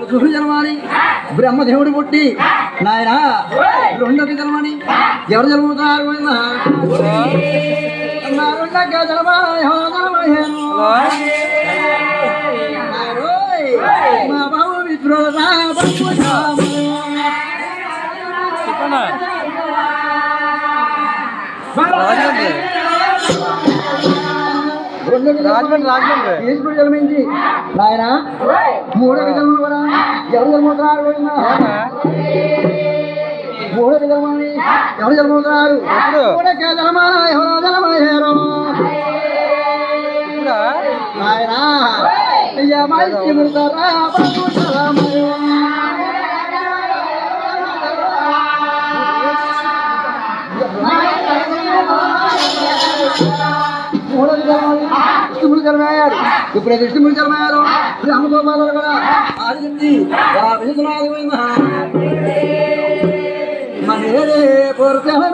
సూర్యుడు జన్మాని బ్రహ్మదేవుడు పుట్టి నాయన రెండోది జన్మని ఎవరు జన్మవుతారు మా బాబు మిత్రుడు ఈశ్వరుడు జన్మించి నాయన మూడవ జన్మ కూడా ఎవరు జన్మవుతున్నారు మూడవ జన్మని ఎవరు జన్మవుతున్నారు ఎవరో జన్మయ్యారు నాయన విష్ణుమూర్తి జన్మయ్యారు ఇప్పుడైతే విష్ణుమూర్తి జన్మయ్యారు రామగోపాలు కూడా ఆదిత్య మనే పొరతేరో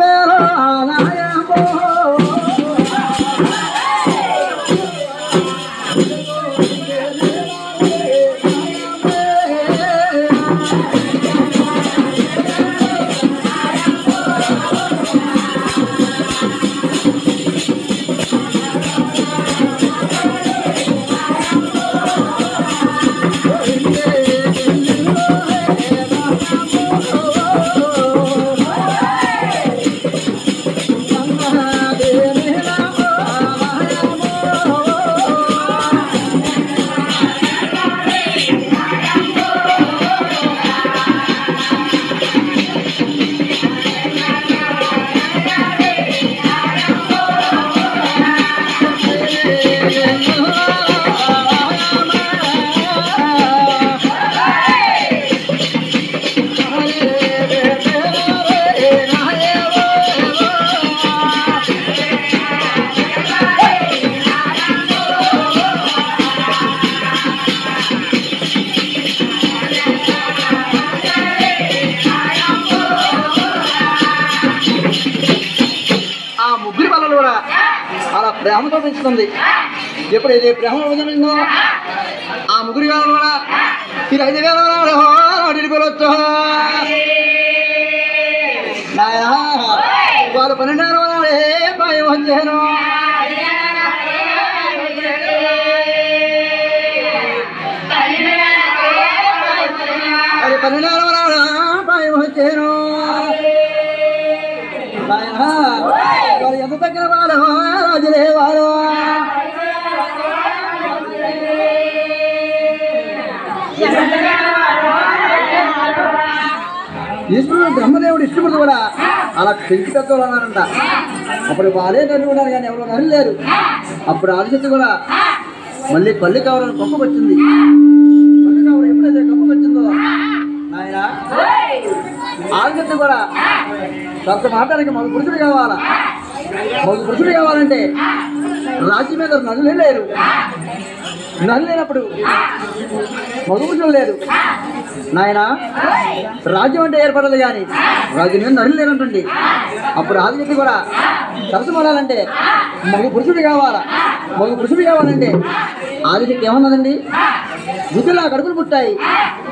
అలా ప్రేమతో పెంచుతుంది. ఎప్పుడైతే ప్రేమ పెంచుతుందో ఆ ముగ్గురు కాలం కూడా ఈ 5 వేల అడిగిపోవచ్చు నాయన వాళ్ళు 12 వాడే భయం వచ్చాను. అది 12 వాడ భయం వచ్చాను నాయన వాళ్ళు ఎంత దగ్గర వాడు రాజులే వారు ఈశ్వరుడు బ్రహ్మదేవుడు ఇష్టపడు కూడా అలా పెంచి పెద్దలు అన్నారంట. అప్పుడు వాళ్ళే నడుచుకున్నారు కానీ ఎవరు నడలేరు. అప్పుడు ఆదిశక్తి కూడా మళ్ళీ పల్లి కావాలని గొప్పకు వచ్చింది. పల్లి కావాలి ఎప్పుడైతే గొప్పకు వచ్చిందో నాయన ఆదిశక్తి కూడా కొంత మాట్లాడానికి మగ పురుషుడు కావాలా. మగ పురుషుడు కావాలంటే రాజ్యం మీద నదులే లేరు. నది లేనప్పుడు మగ పురుషుడు లేరు నాయన. రాజ్యం అంటే ఏర్పడదు కానీ రాజ్యం మీద నడులు లేనంటుంది. అప్పుడు ఆదిశక్తి కూడా సరస్సు మొదలంటే మగ పురుషుడు కావాలా. మగ పురుషుడు కావాలంటే ఆదిశక్తి ఏమన్నదండి, గుడ్డులు నా కడుపులు పుట్టాయి,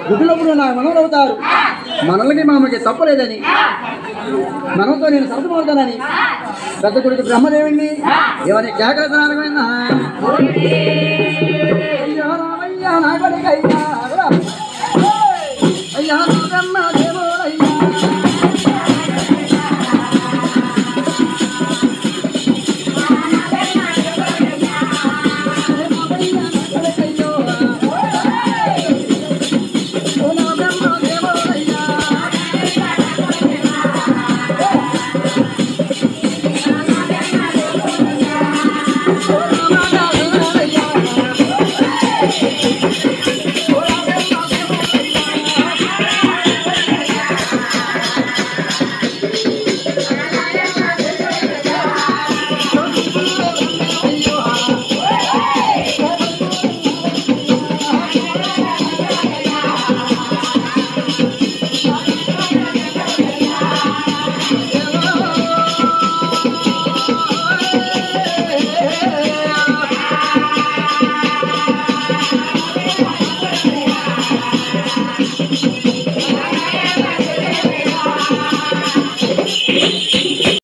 గుడ్డులప్పుడు నా మనవలు అవుతారు, మనలకి మామకి తప్పలేదని మనతో నేను సరస్సు మొదలుతానని పెద్ద కొడుకు బ్రహ్మదేవుడిని ఎవరిని కేకలతనానికి